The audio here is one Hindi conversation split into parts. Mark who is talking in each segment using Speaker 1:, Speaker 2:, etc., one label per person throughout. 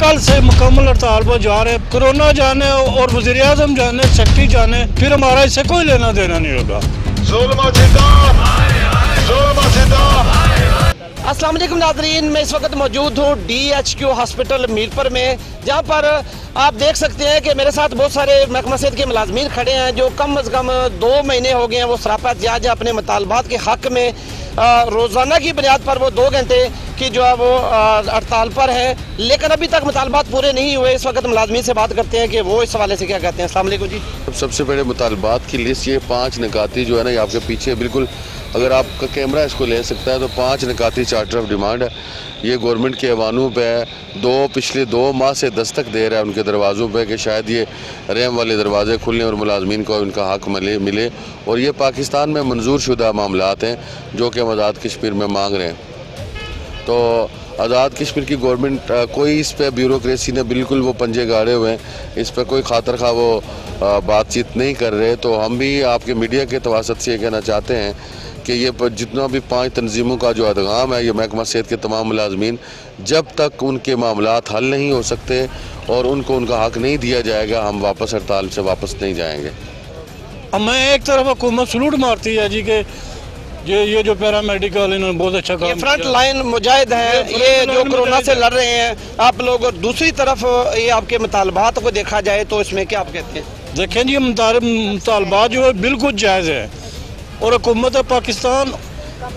Speaker 1: कल से मुकम्मल हड़ताल पर जा रहे हैं। कोरोना जाने और वज़ीर आज़म जाने, सेक्रेटरी जाने, फिर हमारा इससे कोई लेना देना नहीं होगा।
Speaker 2: अस्सलाम वालेकुम नाज़रीन, मैं इस वक्त मौजूद हूँ DHQ हॉस्पिटल मीरपुर में, जहाँ पर आप देख सकते हैं कि मेरे साथ बहुत सारे महकमा सेहत के मुलाजमीन खड़े हैं जो कम अज़ कम 2 महीने हो गए हैं वो सरापा एहतजाज अपने मुतालबात के हक़ में रोज़ाना की बुनियाद पर वो 2 घंटे की जो है वो हड़ताल पर है, लेकिन अभी तक मुतालबात पूरे नहीं हुए। इस वक्त मुलाजमीन से बात करते हैं कि वो इस हवाले से क्या कहते हैं। अस्सलाम वालेकुम जी।
Speaker 3: सबसे बड़े मुतालबात की लिस्ट ये 5 निकाती जो है ना, ये आपके पीछे बिल्कुल, अगर आपका कैमरा इसको ले सकता है तो 5 निकाती चार्टर ऑफ डिमांड है। ये गवर्नमेंट के ऐवानों पे पिछले 2 माह से दस्तक दे रहा है उनके दरवाज़ों पे कि शायद ये रहम वाले दरवाजे खुलें और मुलाजमीन को उनका हक़ मिले। और ये पाकिस्तान में मंजूर शुदा मामलात हैं जो कि हम आज़ाद कश्मीर में मांग रहे हैं। तो आज़ाद कश्मीर की गवर्नमेंट कोई इस पर ब्यूरोक्रेसी ने बिल्कुल वो पंजे गाड़े हुए हैं, इस पर कोई खातर खा वो बातचीत नहीं कर रहे। तो हम भी आपके मीडिया के तवासत से ये कहना चाहते हैं कि ये जितना भी 5 तंजीमों का जो अदगाम है, ये महकमा सेहत के तमाम मुलाजमीन, जब तक उनके मामलात हल नहीं हो सकते और उनको उनका हक़ नहीं दिया जाएगा, हम वापस हड़ताल से वापस नहीं जाएंगे।
Speaker 1: मैं एक तरफ हुकूमत सलूट मारती है जी कि ये जो पैरामेडिकल इन्होंने बहुत अच्छा काम,
Speaker 2: फ्रंट लाइन मुजाहिद हैं, ये जो कोरोना से लड़ रहे हैं आप लोग, और दूसरी तरफ ये आपके मुतालबात को देखा जाए तो इसमें क्या आप कहते हैं?
Speaker 1: देखें जी, मुतालबात जो है बिल्कुल जायज़ है और हुकूमत पाकिस्तान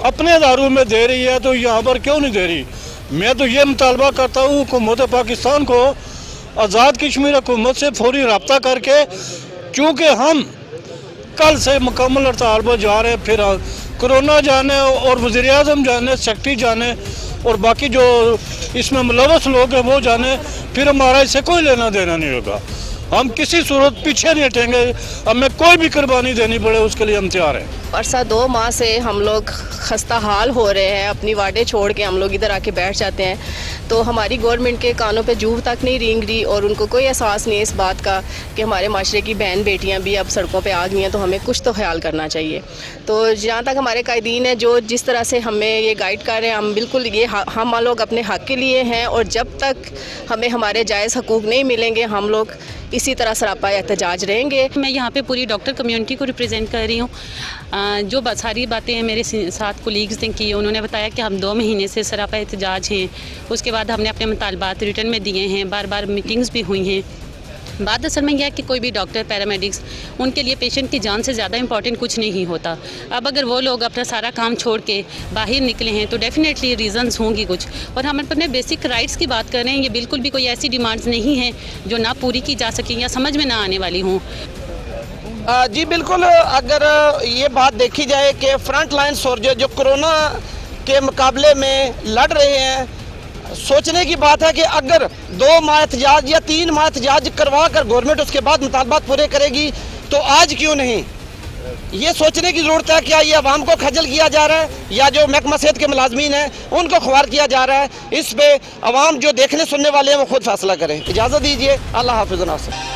Speaker 1: अपने इदारों में दे रही है, तो यहाँ पर क्यों नहीं दे रही? मैं तो ये मुतालबा करता हूँ हुकूमत पाकिस्तान को आज़ाद कश्मीर हुकूमत से फौरी रब्ता करके, चूँकि हम कल से मुकम्मल हड़ताल पर जा रहे हैं, फिर कोरोना जाने और वज़ीर आज़म जाने, सेक्रेटरी जाने और बाकी जो इसमें मुलव्वस लोग हैं वो जाने, फिर हमारा इससे कोई लेना देना नहीं होगा। हम किसी सूरत पीछे नहीं हटेंगे, हमें कोई भी कुर्बानी देनी पड़े उसके लिए हम तैयार हैं।
Speaker 4: अरसा 2 माह से हम लोग खस्ता हाल हो रहे हैं, अपनी वार्डें छोड़ के हम लोग इधर आके बैठ जाते हैं, तो हमारी गवर्नमेंट के कानों पे जूं तक नहीं रेंग रही और उनको कोई एहसास नहीं है इस बात का कि हमारे माशरे की बहन बेटियां भी अब सड़कों पे आ गई हैं, तो हमें कुछ तो ख्याल करना चाहिए। तो जहाँ तक हमारे कायदीन है जो जिस तरह से हमें ये गाइड कर रहे हैं, हम बिल्कुल ये हम लोग अपने हक़ के लिए हैं और जब तक हमें हमारे जायज़ हकूक़ नहीं मिलेंगे हम लोग इसी तरह सरापा एहतजाज रहेंगे।
Speaker 5: मैं यहाँ पे पूरी डॉक्टर कम्युनिटी को रिप्रेजेंट कर रही हूँ। जो सारी बातें हैं मेरे साथ कोलीग्स ने की, उन्होंने बताया कि हम 2 महीने से सरापा एहतजाज हैं। उसके बाद हमने अपने मुतालबात रिटर्न में दिए हैं, बार बार मीटिंग्स भी हुई हैं। बात असल में यह है कि कोई भी डॉक्टर, पैरामेडिक्स, उनके लिए पेशेंट की जान से ज़्यादा इंपॉर्टेंट कुछ नहीं होता। अब अगर वो लोग अपना सारा काम छोड़ के बाहर निकले हैं तो डेफिनेटली रीज़न्स होंगी कुछ, और हम अपने बेसिक राइट्स की बात कर रहे हैं। ये बिल्कुल भी कोई ऐसी डिमांड्स नहीं हैं जो ना पूरी की जा सकें या समझ में ना आने वाली हों।
Speaker 2: जी बिल्कुल, अगर ये बात देखी जाए कि फ्रंट लाइन सोल्जर जो कोरोना के मुकाबले में लड़ रहे हैं, सोचने की बात है कि अगर 2 माह एहतजाज या 3 माह एहतजाज करवा कर गवर्नमेंट उसके बाद मुतालबात पूरे करेगी तो आज क्यों नहीं? ये सोचने की ज़रूरत है, क्या ये अवाम को खजल किया जा रहा है या जो महकमा सेहत के मुलाजमीन हैं उनको ख्वार किया जा रहा है? इस पे अवाम जो देखने सुनने वाले हैं वो खुद फैसला करें। इजाज़त दीजिए, अल्लाह हाफ़िज़ नासिर।